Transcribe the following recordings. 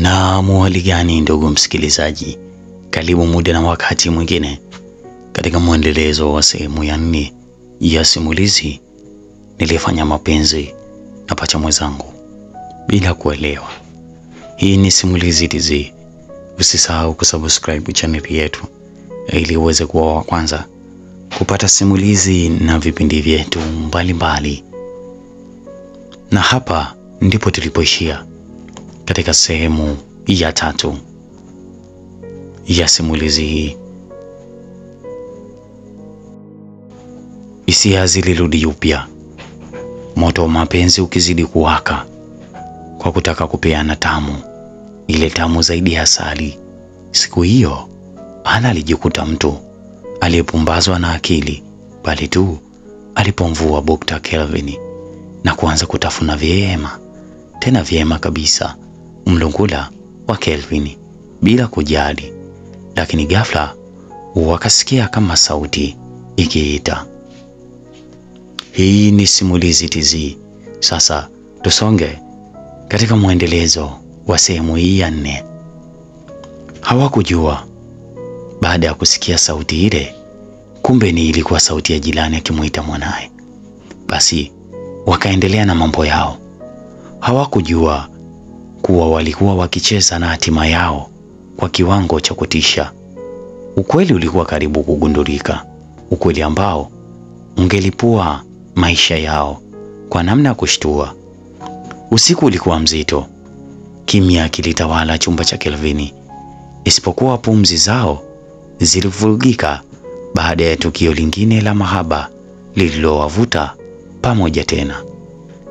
Na hali gani ndugu msikilizaji, karibu muda na wakati mwingine katika mwendelezo wa sehemu ya 4 ya simulizi Nilifanya mapenzi na pacha mwenzangu bila kuelewa. Hii ni Simulizi TZ. Usisahau kusubscribe channel yetu ili uweze kuwa wa kwanza kupata simulizi na vipindi vyetu mbalimbali. Na hapa ndipo tulipoishia katika sehemu ya 3 ya simulizi hii. Hisia zilirudi upya, moto wa mapenzi ukizidi kuwaka kwa kutaka kupeana tamu, ile tamu zaidi ya asali. Siku hiyo Ana alijikuta mtu aliyepumbazwa na akili bali tu alipomvua Dr. Kelvin na kuanza kutafuna vyema, tena vyema kabisa mlungula wa Kelvin bila kujali. Lakini ghafla wakasikia kama sauti ikiita. Hii ni Simulizi TZ. Sasa tusonge katika mwendelezo wa sehemu hii ya 4. Hawakujua baada ya kusikia sauti ile, kumbe ni ilikuwa sauti ya jirani akimuita mwanae. Basi wakaendelea na mambo yao. Hawakujua kuwa walikuwa wakicheza na hatima yao kwa kiwango cha kutisha. Ukweli ulikuwa karibu kugundulika, ukweli ambao ungelipua maisha yao kwa namna ya kushtua. Usiku ulikuwa mzito, kimya kilitawala chumba cha Kelvin, isipokuwa pumzi zao zilivurugika baada ya tukio lingine la mahaba lililowavuta pamoja tena.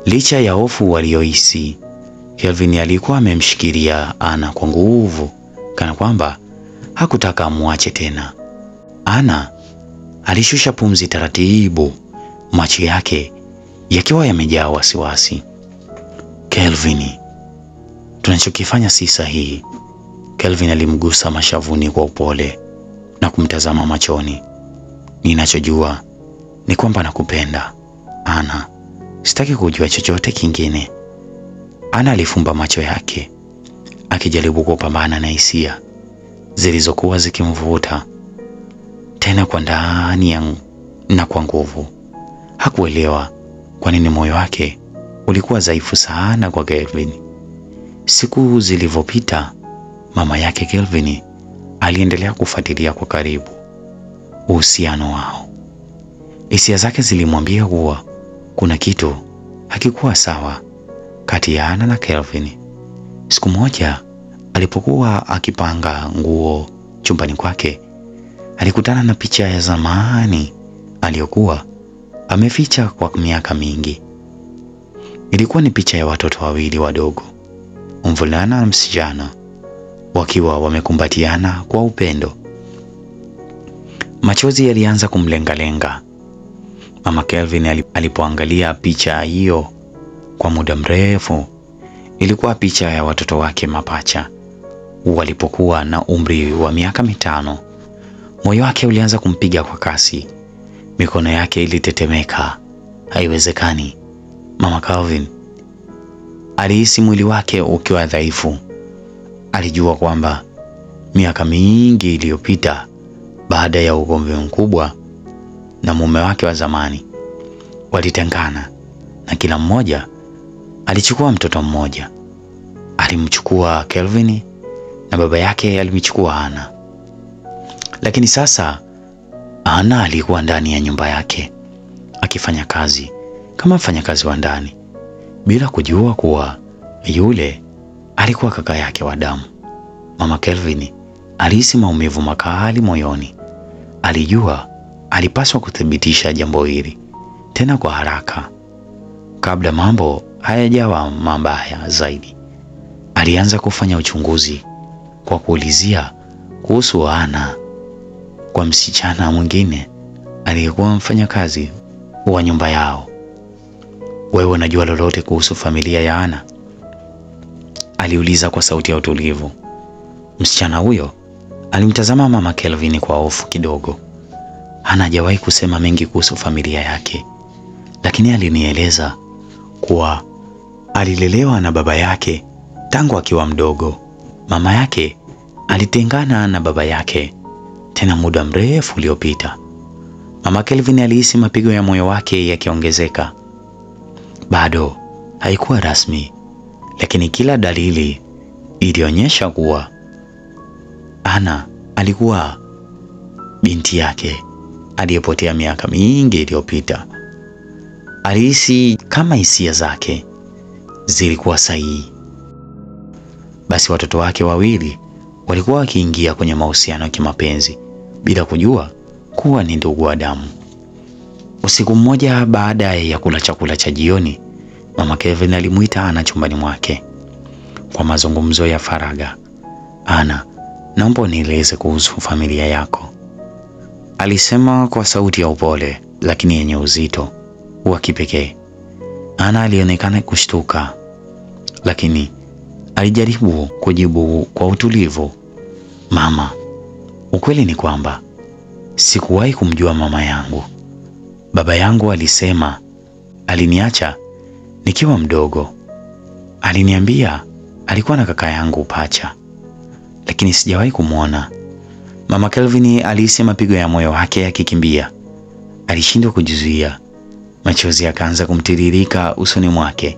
Licha ya hofu waliohisi, Kelvin alikuwa amemshikilia Ana kwa nguvu, kana kwamba hakutaka amwache tena. Ana alishusha pumzi taratibu, macho yake yakiwa yamejaa wasiwasi. Kelvin, tunachokifanya si sahihi. Kelvin alimgusa mashavuni kwa upole na kumtazama machoni. Ninachojua ni kwamba nakupenda, Ana. Sitaki kujua chochote kingine. Ana alifumba macho yake akijaribu kupambana na hisia zilizokuwa zikimvuta tena kwa ndani na kwa nguvu. Hakuelewa kwa nini moyo wake ulikuwa dhaifu sana kwa Kelvin. Siku zilizopita, mama yake Kelvin aliendelea kufuatilia kwa karibu uhusiano wao. Hisia zake zilimwambia kuwa kuna kitu hakikuwa sawa kati ya Ana na Kelvin. Siku moja alipokuwa akipanga nguo chumbani kwake, alikutana na picha ya zamani aliyokuwa ameficha kwa miaka mingi. Ilikuwa ni picha ya watoto wawili wadogo, mvulana na msichana, wakiwa wamekumbatiana kwa upendo. Machozi yalianza kumlengalenga mama Kelvin alipoangalia picha hiyo kwa muda mrefu. Ilikuwa picha ya watoto wake mapacha walipokuwa na umri wa miaka 5. Moyo wake ulianza kumpiga kwa kasi, mikono yake ilitetemeka. Haiwezekani. Mama Kelvin alihisi mwili wake ukiwa dhaifu. Alijua kwamba miaka mingi iliyopita, baada ya ugomvi mkubwa na mume wake wa zamani, walitengana na kila mmoja alichukua mtoto mmoja. Alimchukua Kelvin na baba yake alimchukua Ana. Lakini sasa Ana alikuwa ndani ya nyumba yake akifanya kazi kama mfanyakazi wa ndani, bila kujua kuwa yule alikuwa kaka yake wa damu. Mama Kelvin alihisi maumivu makali moyoni. Alijua alipaswa kuthibitisha jambo hili tena kwa haraka kabla mambo hayajawa mabaya zaidi. Alianza kufanya uchunguzi kwa kuulizia kuhusu Ana kwa msichana mwingine aliyekuwa mfanyakazi wa nyumba yao. Wewe unajua lolote kuhusu familia ya Ana? Aliuliza kwa sauti ya utulivu. Msichana huyo alimtazama mama Kelvin kwa hofu kidogo. Ana hajawahi kusema mengi kuhusu familia yake, lakini alinieleza kuwa alilelewa na baba yake tangu akiwa mdogo Mama yake alitengana na baba yake tena muda mrefu uliopita. Mama Kelvin alihisi mapigo ya moyo wake yakiongezeka. Bado haikuwa rasmi, lakini kila dalili ilionyesha kuwa Ana alikuwa binti yake aliyepotea miaka mingi iliyopita. Alihisi kama hisia zake zilikuwa sahihi. Basi watoto wake wawili walikuwa wakiingia kwenye mahusiano ya kimapenzi bila kujua kuwa ni ndugu wa damu. Usiku mmoja baada ya kula chakula cha jioni, Mama Kelvin alimuita Ana chumbani mwake kwa mazungumzo ya faragha. Ana, naomba nieleze kuhusu familia yako, alisema kwa sauti ya upole lakini yenye uzito wa kipekee. Ana alionekana kushtuka, lakini alijaribu kujibu kwa utulivu. Mama, ukweli ni kwamba sikuwahi kumjua mama yangu. Baba yangu alisema aliniacha nikiwa mdogo. Aliniambia alikuwa na kaka yangu pacha, lakini sijawahi kumwona. Mama Kelvin alihisi mapigo ya moyo wake yakikimbia. Alishindwa kujizuia. Machozi yakaanza kumtiririka usoni mwake.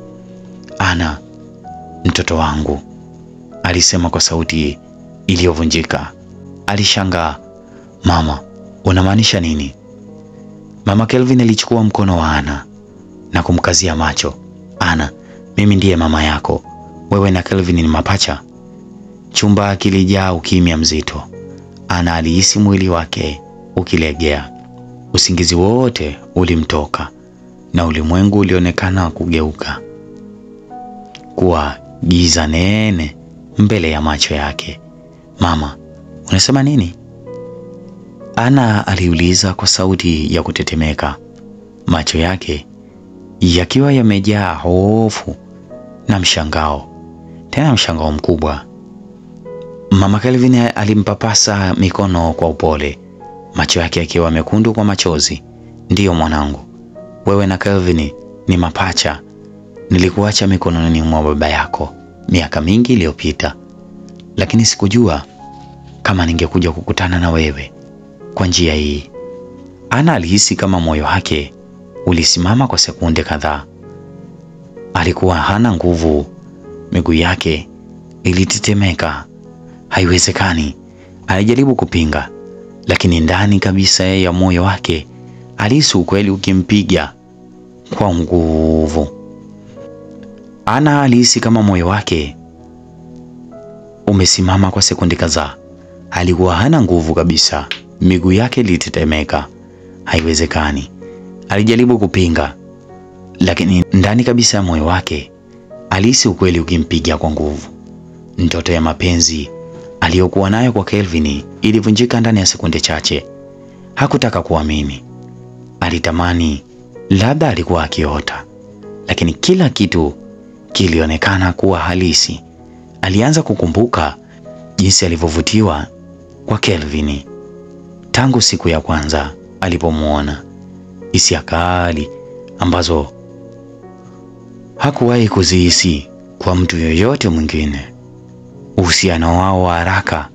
Ana, mtoto wangu, alisema kwa sauti iliyovunjika. Alishangaa. Mama, unamaanisha nini? Mama Kelvin alichukua mkono wa Ana na kumkazia macho. Ana, mimi ndiye mama yako. Wewe na Kelvin ni mapacha. Chumba kilijaa ukimya mzito. Ana alihisi mwili wake ukilegea. Usingizi wote ulimtoka na ulimwengu ulionekana kugeuka kuwa giza nene mbele ya macho yake. Mama, unasema nini? Ana aliuliza kwa sauti ya kutetemeka, macho yake yakiwa yamejaa hofu na mshangao, tena mshangao mkubwa. Mama Kelvin alimpapasa mikono kwa upole, macho yake yakiwa mekundu kwa machozi. Ndiyo mwanangu, wewe na Kelvin ni mapacha. Nilikuacha mikononi mwa baba yako miaka mingi iliyopita, lakini sikujua kama ningekuja kukutana na wewe kwa njia hii. Ana alihisi kama moyo wake ulisimama kwa sekunde kadhaa. Alikuwa hana nguvu, miguu yake ilitetemeka. Haiwezekani, alijaribu kupinga, lakini ndani kabisa ya moyo wake alihisi ukweli ukimpiga kwa nguvu. Ana alihisi kama moyo wake umesimama kwa sekunde kadhaa. Alikuwa hana nguvu kabisa, miguu yake ilitetemeka. Haiwezekani, alijaribu kupinga, lakini ndani kabisa ya moyo wake alihisi ukweli ukimpiga kwa nguvu. Ndoto ya mapenzi aliyokuwa nayo kwa Kelvin ilivunjika ndani ya sekunde chache. Hakutaka kuamini. Alitamani labda alikuwa akiota, lakini kila kitu kilionekana kuwa halisi. Alianza kukumbuka jinsi alivyovutiwa kwa Kelvin tangu siku ya kwanza alipomuona, hisia kali ambazo hakuwahi kuzihisi kwa mtu yoyote mwingine. Uhusiano wao wa haraka,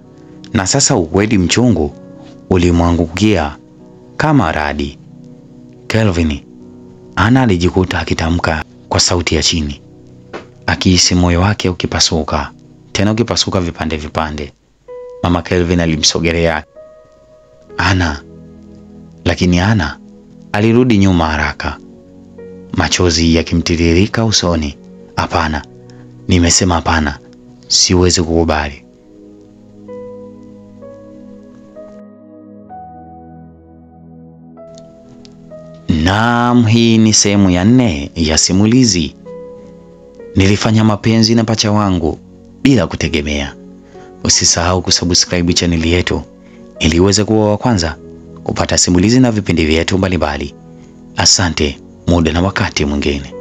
na sasa ukweli mchungu ulimwangukia kama radi. Kelvin, Ana alijikuta akitamka kwa sauti ya chini, akihisi moyo wake ukipasuka, tena ukipasuka vipande vipande. Mama Kelvin alimsogelea Ana, lakini Ana alirudi nyuma haraka, machozi yakimtiririka usoni. Hapana, nimesema hapana, siwezi kukubali. Naam, hii ni sehemu ya 4 ya simulizi Nilifanya mapenzi na pacha wangu bila kutegemea. Usisahau kusubscribe channel yetu ili uweze kuwa wa kwanza kupata simulizi na vipindi vyetu mbalimbali. Asante, muda na wakati mwingine.